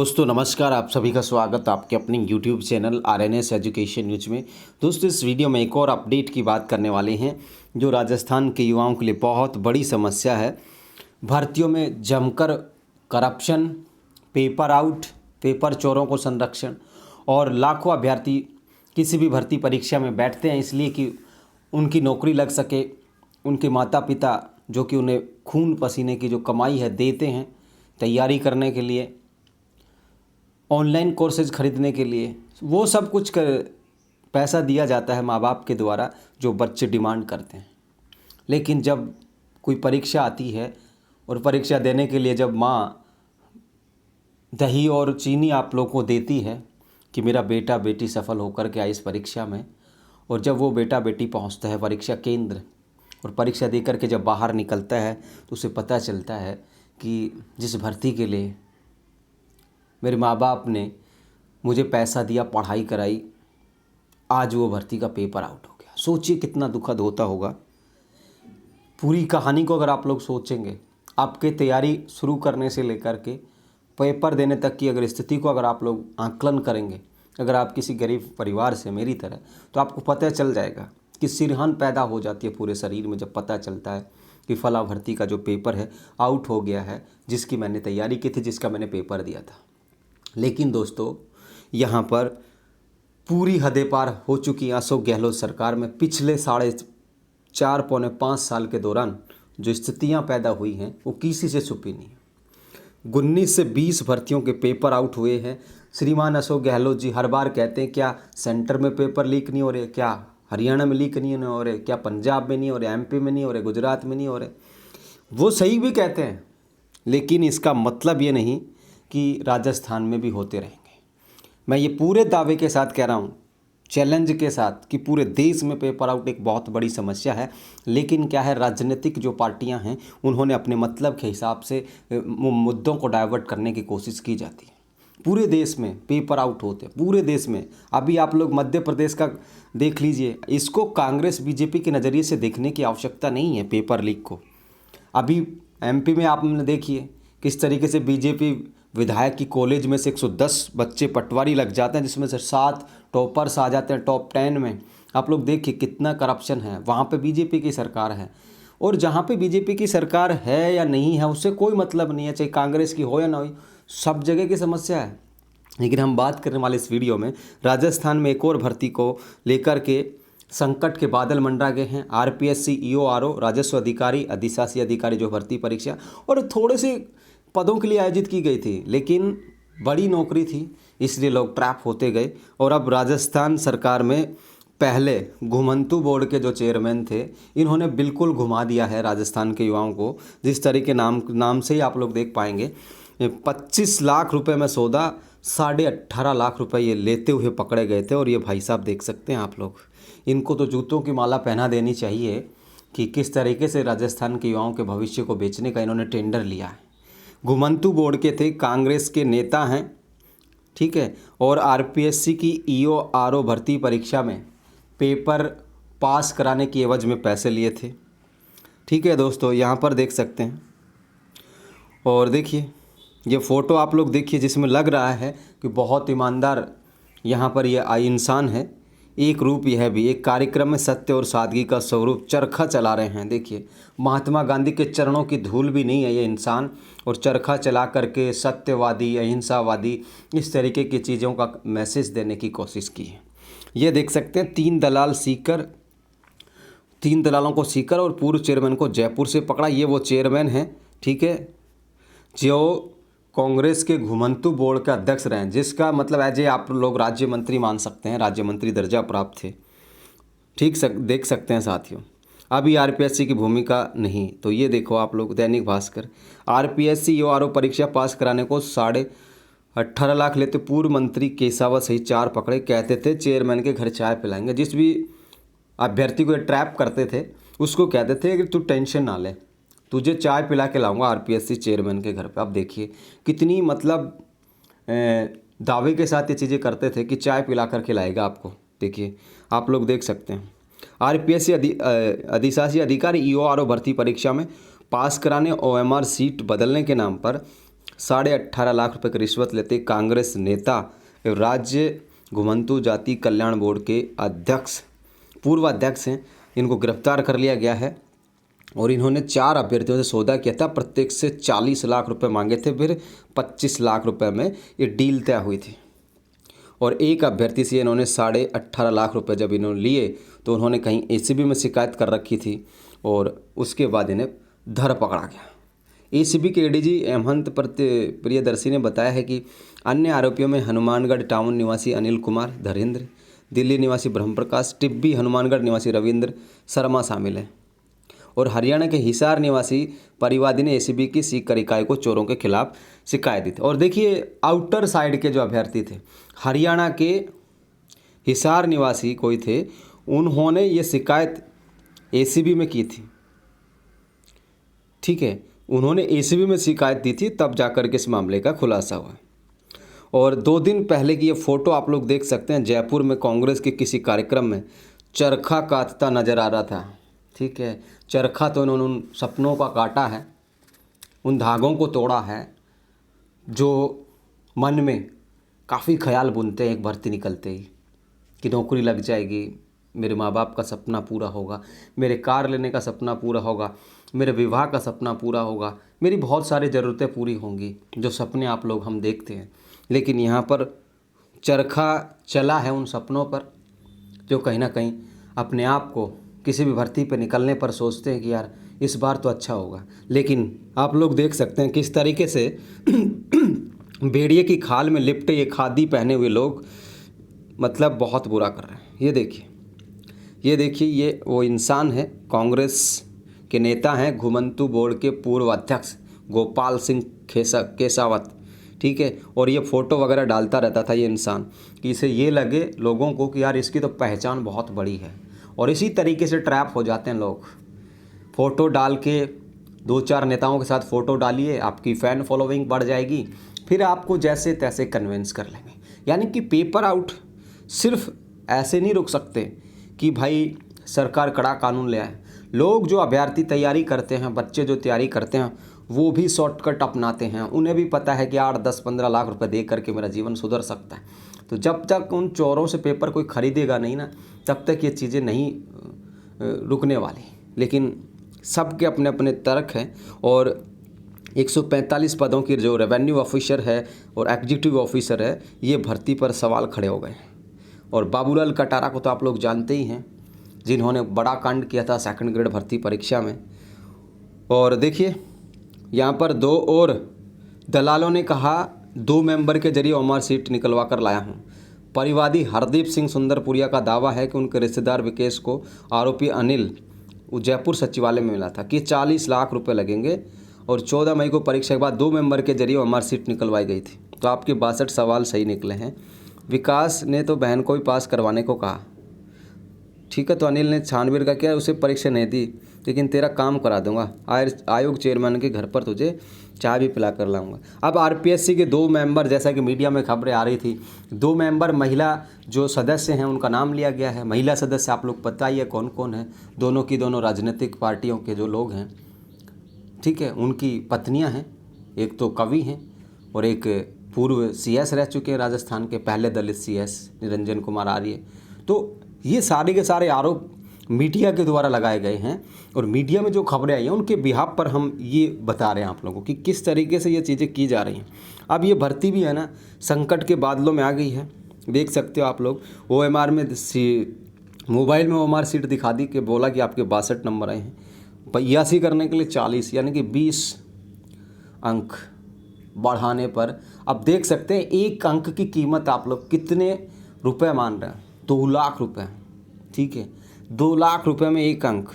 दोस्तों नमस्कार, आप सभी का स्वागत आपके अपने YouTube channel RNS education news में। दोस्तों इस वीडियो में एक और अपडेट की बात करने वाले हैं जो राजस्थान के युवाओं के लिए बहुत बड़ी समस्या है। भर्तियों में जमकर करप्शन, पेपर आउट, पेपर चोरों को संरक्षण और लाखों अभ्यर्थी किसी भी भर्ती परीक्षा में बैठते हैं इसलिए कि उनकी नौकरी लग सके। उनके माता पिता जो कि उन्हें खून पसीने की जो कमाई है देते हैं तैयारी करने के लिए, ऑनलाइन कोर्सेज खरीदने के लिए, वो सब कुछ पैसा दिया जाता है माँ बाप के द्वारा जो बच्चे डिमांड करते हैं। लेकिन जब कोई परीक्षा आती है और परीक्षा देने के लिए जब माँ दही और चीनी आप लोग को देती है कि मेरा बेटा बेटी सफल होकर के आए इस परीक्षा में, और जब वो बेटा बेटी पहुंचता है परीक्षा केंद्र और परीक्षा दे करके जब बाहर निकलता है तो उसे पता चलता है कि जिस भर्ती के लिए मेरे माँ बाप ने मुझे पैसा दिया, पढ़ाई कराई, आज वो भर्ती का पेपर आउट हो गया। सोचिए कितना दुखद होता होगा। पूरी कहानी को अगर आप लोग सोचेंगे, आपके तैयारी शुरू करने से लेकर के पेपर देने तक की अगर स्थिति को अगर आप लोग आंकलन करेंगे, अगर आप किसी गरीब परिवार से मेरी तरह, तो आपको पता चल जाएगा कि सिरहन पैदा हो जाती है पूरे शरीर में जब पता चलता है कि फला भर्ती का जो पेपर है आउट हो गया है, जिसकी मैंने तैयारी की थी, जिसका मैंने पेपर दिया था। लेकिन दोस्तों यहाँ पर पूरी हदें पार हो चुकी अशोक गहलोत सरकार में। पिछले 4.5 पौने 5 साल के दौरान जो स्थितियाँ पैदा हुई हैं वो किसी से छुपी नहीं है। 19 से 20 भर्तियों के पेपर आउट हुए हैं। श्रीमान अशोक गहलोत जी हर बार कहते हैं क्या सेंटर में पेपर लीक नहीं हो रहे, क्या हरियाणा में लीक नहीं हो रहे, क्या पंजाब में नहीं हो रहे, एमपी में नहीं हो रहे, गुजरात में नहीं हो रहे। वो सही भी कहते हैं, लेकिन इसका मतलब ये नहीं कि राजस्थान में भी होते रहेंगे। मैं ये पूरे दावे के साथ कह रहा हूँ, चैलेंज के साथ, कि पूरे देश में पेपर आउट एक बहुत बड़ी समस्या है। लेकिन क्या है, राजनीतिक जो पार्टियां हैं उन्होंने अपने मतलब के हिसाब से मुद्दों को डाइवर्ट करने की कोशिश की जाती है। पूरे देश में पेपर आउट होते हैं, पूरे देश में। अभी आप लोग मध्य प्रदेश का देख लीजिए, इसको कांग्रेस बीजेपी के नज़रिए से देखने की आवश्यकता नहीं है पेपर लीक को। अभी एमपी में आपने देखिए किस तरीके से बीजेपी विधायक की कॉलेज में से 110 बच्चे पटवारी लग जाते हैं, जिसमें से 7 टॉपर्स आ जाते हैं टॉप 10 में। आप लोग देखिए कितना करप्शन है। वहाँ पे बीजेपी की सरकार है, और जहाँ पे बीजेपी की सरकार है या नहीं है उससे कोई मतलब नहीं है, चाहे कांग्रेस की हो या ना हो, सब जगह की समस्या है। लेकिन हम बात करने वाले इस वीडियो में राजस्थान में एक और भर्ती को लेकर के संकट के बादल मंडरा गए हैं। आरपीएससी, ईओआरओ, राजस्व अधिकारी, अधिशासी अधिकारी जो भर्ती परीक्षा और थोड़े से पदों के लिए आयोजित की गई थी, लेकिन बड़ी नौकरी थी इसलिए लोग ट्रैप होते गए। और अब राजस्थान सरकार में पहले घुमंतु बोर्ड के जो चेयरमैन थे, इन्होंने बिल्कुल घुमा दिया है राजस्थान के युवाओं को। जिस तरीके नाम से ही आप लोग देख पाएंगे, 25 लाख रुपए में सौदा, 18.5 लाख रुपए ये लेते हुए पकड़े गए थे। और ये भाई साहब देख सकते हैं आप लोग, इनको तो जूतों की माला पहना देनी चाहिए कि किस तरीके से राजस्थान के युवाओं के भविष्य को बेचने का इन्होंने टेंडर लिया है। घुमंतु बोर्ड के थे, कांग्रेस के नेता हैं, ठीक है, और आरपीएससी की ईओआरओ भर्ती परीक्षा में पेपर पास कराने की एवज में पैसे लिए थे। ठीक है दोस्तों, यहाँ पर देख सकते हैं। और देखिए ये फ़ोटो आप लोग देखिए, जिसमें लग रहा है कि बहुत ईमानदार यहाँ पर ये इंसान है। एक रूप यह भी एक कार्यक्रम में सत्य और सादगी का स्वरूप चरखा चला रहे हैं। देखिए महात्मा गांधी के चरणों की धूल भी नहीं है ये इंसान, और चरखा चला करके सत्यवादी, अहिंसावादी, इस तरीके की चीज़ों का मैसेज देने की कोशिश की है। ये देख सकते हैं 3 दलालों को सीकर और पूर्व चेयरमैन को जयपुर से पकड़ा। ये वो चेयरमैन हैं, ठीक है, जो कांग्रेस के घुमंतु बोर्ड के अध्यक्ष रहे हैं, जिसका मतलब एज ए आप लोग राज्य मंत्री मान सकते हैं, राज्य मंत्री दर्जा प्राप्त थे। ठीक देख सकते हैं साथियों। अभी आरपीएससी की भूमिका नहीं, तो ये देखो आप लोग, दैनिक भास्कर, आरपीएससी ईओआरओ परीक्षा पास कराने को 18.5 लाख लेते पूर्व मंत्री केसावत सहित 4 पकड़े। कहते थे चेयरमैन के घर चाय पिलाएंगे। जिस भी अभ्यर्थी को ट्रैप करते थे उसको कहते थे कि तू टेंशन ना ले, तुझे चाय पिला के लाऊंगा आरपीएससी चेयरमैन के घर पे। अब देखिए कितनी मतलब दावे के साथ ये चीज़ें करते थे कि चाय पिला कर के लाएगा आपको। देखिए आप लोग देख सकते हैं, आरपीएससी अधिशासी अधिकारी ईओआरओ भर्ती परीक्षा में पास कराने ओएमआर सीट बदलने के नाम पर 18.5 लाख रुपए की रिश्वत लेते कांग्रेस नेता एवं राज्य घुमंतू जाति कल्याण बोर्ड के अध्यक्ष, पूर्व अध्यक्ष हैं, इनको गिरफ्तार कर लिया गया है। और इन्होंने 4 अभ्यर्थियों से सौदा किया था, प्रत्येक से 40 लाख रुपए मांगे थे, फिर 25 लाख रुपए में ये डील तय हुई थी। और एक अभ्यर्थी से इन्होंने 18.5 लाख रुपए जब इन्होंने लिए तो उन्होंने कहीं एसीबी में शिकायत कर रखी थी और उसके बाद इन्हें धर पकड़ा गया। एसीबी के एडीजी हेमंत प्रियदर्शी ने बताया है कि अन्य आरोपियों में हनुमानगढ़ टाउन निवासी अनिल कुमार धीरेन्द्र, दिल्ली निवासी ब्रह्मप्रकाश, टिब्बी हनुमानगढ़ निवासी रविंद्र शर्मा शामिल हैं। और हरियाणा के हिसार निवासी परिवादी ने एसीबी की सीकर इकाई को चोरों के खिलाफ शिकायत दी थी। और देखिए आउटर साइड के जो अभ्यर्थी थे, हरियाणा के हिसार निवासी कोई थे, उन्होंने ये शिकायत एसीबी में की थी। ठीक है, उन्होंने एसीबी में शिकायत दी थी, तब जाकर के इस मामले का खुलासा हुआ। और 2 दिन पहले की ये फ़ोटो आप लोग देख सकते हैं, जयपुर में कांग्रेस के किसी कार्यक्रम में चरखा काटता नज़र आ रहा था। ठीक है, चरखा तो इन्होंने उन सपनों का काटा है, उन धागों को तोड़ा है जो मन में काफ़ी ख्याल बुनते हैं एक भर्ती निकलते ही कि नौकरी लग जाएगी, मेरे माँ बाप का सपना पूरा होगा, मेरे कार लेने का सपना पूरा होगा, मेरे विवाह का सपना पूरा होगा, मेरी बहुत सारी ज़रूरतें पूरी होंगी, जो सपने आप लोग हम देखते हैं। लेकिन यहाँ पर चरखा चला है उन सपनों पर जो कहीं ना कहीं अपने आप को किसी भी भर्ती पर निकलने पर सोचते हैं कि यार इस बार तो अच्छा होगा। लेकिन आप लोग देख सकते हैं किस तरीके से भेड़िए की खाल में लिपटे ये खादी पहने हुए लोग मतलब बहुत बुरा कर रहे हैं। ये देखिए ये वो इंसान है, कांग्रेस के नेता हैं, घुमंतू बोर्ड के पूर्व अध्यक्ष गोपाल सिंह केसावत। ठीक है, और ये फ़ोटो वगैरह डालता रहता था ये इंसान कि इसे ये लगे लोगों को कि यार इसकी तो पहचान बहुत बड़ी है। और इसी तरीके से ट्रैप हो जाते हैं लोग, फ़ोटो डाल के 2-4 नेताओं के साथ फ़ोटो डालिए, आपकी फ़ैन फॉलोइंग बढ़ जाएगी, फिर आपको जैसे तैसे कन्विंस कर लेंगे। यानी कि पेपर आउट सिर्फ ऐसे नहीं रुक सकते कि भाई सरकार कड़ा कानून ले आए। लोग जो अभ्यर्थी तैयारी करते हैं, बच्चे जो तैयारी करते हैं, वो भी शॉर्टकट अपनाते हैं। उन्हें भी पता है कि 8, 10, 15 लाख रुपए दे करके मेरा जीवन सुधर सकता है। तो जब तक उन चोरों से पेपर कोई ख़रीदेगा नहीं ना, तब तक ये चीज़ें नहीं रुकने वाली। लेकिन सबके अपने अपने तर्क हैं। और 145 पदों की जो रेवेन्यू ऑफिसर है और एग्जीक्यूटिव ऑफिसर है, ये भर्ती पर सवाल खड़े हो गए। और बाबूलाल कटारा को तो आप लोग जानते ही हैं, जिन्होंने बड़ा कांड किया था 2nd ग्रेड भर्ती परीक्षा में। और देखिए यहाँ पर 2 और दलालों ने कहा 2 मेंबर के जरिए ओमर सीट निकलवा कर लाया हूँ। परिवादी हरदीप सिंह सुंदरपुरिया का दावा है कि उनके रिश्तेदार विकेश को आरोपी अनिल जयपुर सचिवालय में मिला था कि 40 लाख रुपए लगेंगे और 14 मई को परीक्षा के बाद 2 मेंबर के जरिए ओमर सीट निकलवाई गई थी। तो आपके 62 सवाल सही निकले हैं। विकास ने तो बहन को भी पास करवाने को कहा। ठीक है, तो अनिल ने छानबीन का किया, उसे परीक्षा नहीं दी, लेकिन तेरा काम करा दूंगा, आयोग चेयरमैन के घर पर तुझे चाय भी पिला कर लाऊंगा। अब आरपीएससी के 2 मेंबर, जैसा कि मीडिया में खबरें आ रही थी, 2 मेंबर महिला जो सदस्य हैं उनका नाम लिया गया है। महिला सदस्य आप लोग पता ही है कौन कौन है, दोनों की दोनों राजनीतिक पार्टियों के जो लोग हैं। ठीक है, उनकी पत्नियाँ हैं, एक तो कवि हैं और एक पूर्व सीएस रह चुके हैं राजस्थान के, पहले दलित सीएस निरंजन कुमार आर्य। तो ये सारे के सारे आरोप मीडिया के द्वारा लगाए गए हैं और मीडिया में जो खबरें आई हैं उनके बिहाफ पर हम ये बता रहे हैं आप लोगों को कि किस तरीके से ये चीज़ें की जा रही हैं। अब ये भर्ती भी है ना संकट के बादलों में आ गई है। देख सकते हो आप लोग, OMR में मोबाइल में OMR सीट दिखा दी कि बोला कि आपके 62 नंबर आए हैं, 82 करने के लिए 40 यानी कि 20 अंक बढ़ाने पर अब देख सकते हैं 1 अंक की कीमत आप लोग कितने रुपए मान रहे हैं, 2 लाख रुपए। ठीक है, 2 लाख रुपए में 1 अंक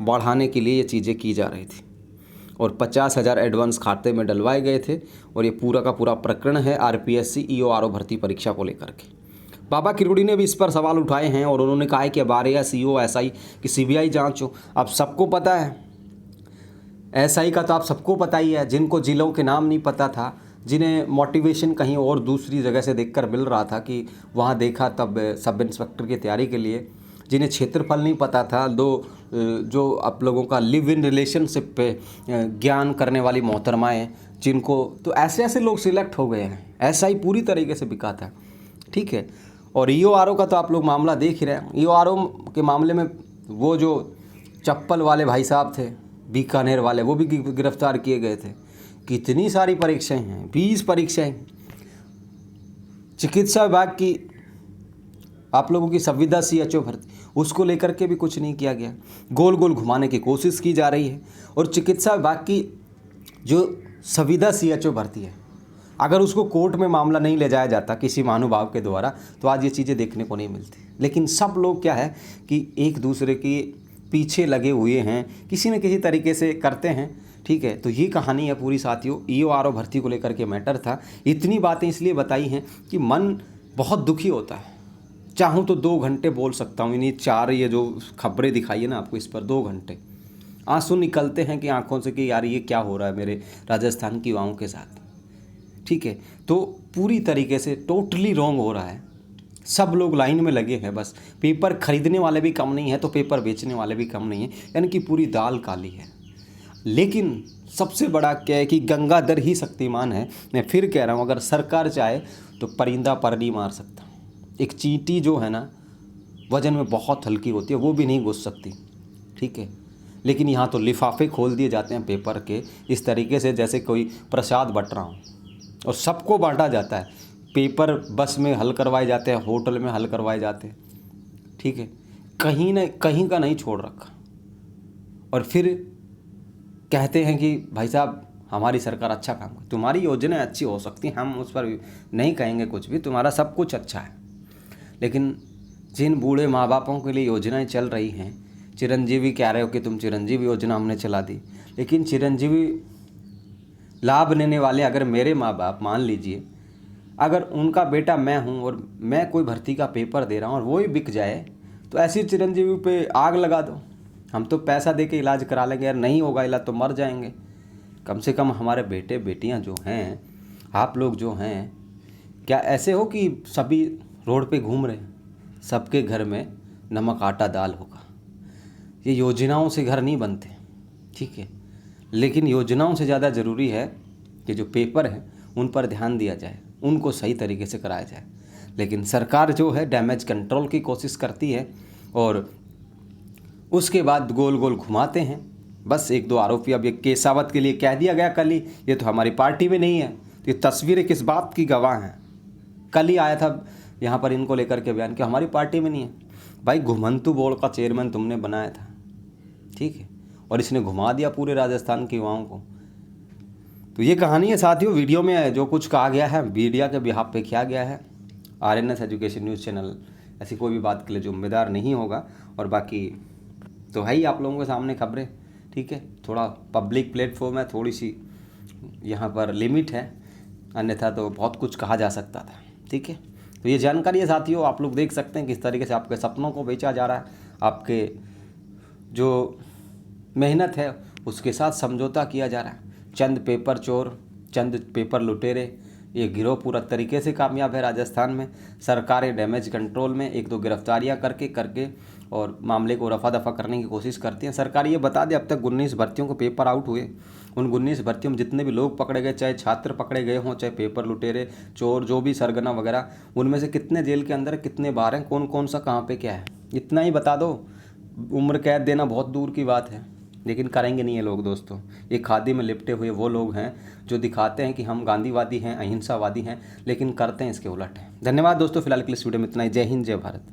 बढ़ाने के लिए ये चीज़ें की जा रही थी और 50,000 एडवांस खाते में डलवाए गए थे। और ये पूरा का पूरा प्रकरण है आरपीएससी EORO भर्ती परीक्षा को लेकर के। बाबा किरोड़ी ने भी इस पर सवाल उठाए हैं और उन्होंने कहा है कि अब RAS, SI की CBI जांच हो। अब सबको पता है, SI का तो आप सबको पता ही है, जिनको जिलों के नाम नहीं पता था, जिन्हें मोटिवेशन कहीं और दूसरी जगह से देखकर मिल रहा था कि वहाँ देखा तब सब इंस्पेक्टर की तैयारी के लिए जिन्हें क्षेत्रफल नहीं पता था, जो आप लोगों का लिव इन रिलेशनशिप पे ज्ञान करने वाली मोहतरमाएँ, जिनको तो ऐसे ऐसे लोग सिलेक्ट हो गए हैं। ऐसा ही पूरी तरीके से बिका था, ठीक है। और EORO का तो आप लोग मामला देख ही रहे हैं। EORO के मामले में वो जो चप्पल वाले भाई साहब थे बीकानेर वाले, वो भी गिरफ्तार किए गए थे। कितनी सारी परीक्षाएं हैं, 20 परीक्षाएं। चिकित्सा विभाग की आप लोगों की संविदा CHO भर्ती, उसको लेकर के भी कुछ नहीं किया गया। गोल गोल घुमाने की कोशिश की जा रही है। और चिकित्सा विभाग की जो संविदा CHO भर्ती है, अगर उसको कोर्ट में मामला नहीं ले जाया जाता किसी महानुभाव के द्वारा, तो आज ये चीज़ें देखने को नहीं मिलती। लेकिन सब लोग क्या है कि एक दूसरे के पीछे लगे हुए हैं, किसी न किसी तरीके से करते हैं, ठीक है। तो ये कहानी है पूरी साथियों। EORO भर्ती को लेकर के मैटर था। इतनी बातें इसलिए बताई हैं कि मन बहुत दुखी होता है। चाहूँ तो 2 घंटे बोल सकता हूँ, इन्हीं 4 ये जो खबरें दिखाई है ना आपको, इस पर 2 घंटे आंसू निकलते हैं कि आंखों से कि यार ये क्या हो रहा है मेरे राजस्थान की युवाओं के साथ, ठीक है। तो पूरी तरीके से टोटली रॉन्ग हो रहा है। सब लोग लाइन में लगे हैं, बस पेपर खरीदने वाले भी कम नहीं है तो पेपर बेचने वाले भी कम नहीं है, यानी कि पूरी दाल काली है। लेकिन सबसे बड़ा क्या है कि गंगाधर ही शक्तिमान है। मैं फिर कह रहा हूँ, अगर सरकार चाहे तो परिंदा पर नहीं मार सकता। एक चींटी जो है ना वजन में बहुत हल्की होती है, वो भी नहीं घुस सकती, ठीक है। लेकिन यहाँ तो लिफाफे खोल दिए जाते हैं पेपर के इस तरीके से जैसे कोई प्रसाद बट रहा हो, और सबको बांटा जाता है। पेपर बस में हल करवाए जाते हैं, होटल में हल करवाए जाते हैं, ठीक है। कहीं का नहीं छोड़ रखा। और फिर कहते हैं कि भाई साहब हमारी सरकार अच्छा काम करे। तुम्हारी योजनाएं अच्छी हो सकती हैं, हम उस पर नहीं कहेंगे कुछ भी, तुम्हारा सब कुछ अच्छा है। लेकिन जिन बूढ़े माँ बापों के लिए योजनाएं चल रही हैं, चिरंजीवी कह रहे हो कि तुम चिरंजीवी योजना हमने चला दी, लेकिन चिरंजीवी लाभ लेने वाले अगर मेरे माँ बाप, मान लीजिए अगर उनका बेटा मैं हूँ और मैं कोई भर्ती का पेपर दे रहा हूँ और वो ही बिक जाए, तो ऐसी चिरंजीवी पे आग लगा दो। हम तो पैसा दे के इलाज करा लेंगे, यार नहीं होगा इलाज तो मर जाएंगे। कम से कम हमारे बेटे बेटियाँ जो हैं, आप लोग जो हैं, क्या ऐसे हो कि सभी रोड पे घूम रहे हैं? सबके घर में नमक आटा दाल होगा। ये योजनाओं से घर नहीं बनते, ठीक है। लेकिन योजनाओं से ज़्यादा ज़रूरी है कि जो पेपर है उन पर ध्यान दिया जाए, उनको सही तरीके से कराया जाए। लेकिन सरकार जो है डैमेज कंट्रोल की कोशिश करती है और उसके बाद गोल गोल घुमाते हैं। बस 1-2 आरोपी, अब ये केसावत के लिए कह दिया गया कल ही, ये तो हमारी पार्टी में नहीं है। तो ये तस्वीरें किस बात की गवाह हैं? कल ही आया था यहाँ पर इनको लेकर के बयान कि हमारी पार्टी में नहीं है। भाई घुमंतु बोर्ड का चेयरमैन तुमने बनाया था, ठीक है, और इसने घुमा दिया पूरे राजस्थान के युवाओं को। तो ये कहानी है साथियों। वीडियो में जो कुछ कहा गया है मीडिया के बिहाफ पे किया गया है। RNS एजुकेशन न्यूज़ चैनल ऐसी कोई भी बात के लिए जिम्मेदार नहीं होगा। और बाकी तो है ही आप लोगों के सामने खबरें, ठीक है। थोड़ा पब्लिक प्लेटफॉर्म है, थोड़ी सी यहाँ पर लिमिट है, अन्यथा तो बहुत कुछ कहा जा सकता था, ठीक है। तो ये जानकारी है साथियों, आप लोग देख सकते हैं किस तरीके से आपके सपनों को बेचा जा रहा है। आपके जो मेहनत है उसके साथ समझौता किया जा रहा है। चंद पेपर चोर, चंद पेपर लुटेरे, ये गिरोह पूरा तरीके से कामयाब है राजस्थान में। सरकारें डैमेज कंट्रोल में 1-2 गिरफ्तारियां करके और मामले को रफा दफा करने की कोशिश करती हैं। सरकार ये बता दे अब तक 19 भर्तियों को पेपर आउट हुए। उन 19 भर्तियों में जितने भी लोग पकड़े गए, चाहे छात्र पकड़े गए हों, चाहे पेपर लुटेरे, चोर, जो भी सरगना वगैरह, उनमें से कितने जेल के अंदर, कितने बाहर हैं, कौन कौन सा कहाँ पे क्या है, इतना ही बता दो। उम्र कैद देना बहुत दूर की बात है, लेकिन करेंगे नहीं ये लोग दोस्तों। ये खादी में लिपटे हुए वो लोग हैं जो दिखाते हैं कि हम गांधीवादी हैं, अहिंसावादी हैं, लेकिन करते हैं इसके उलट है। धन्यवाद दोस्तों, फिलहाल के लिए इस वीडियो में इतना ही। जय हिंद, जय भारत।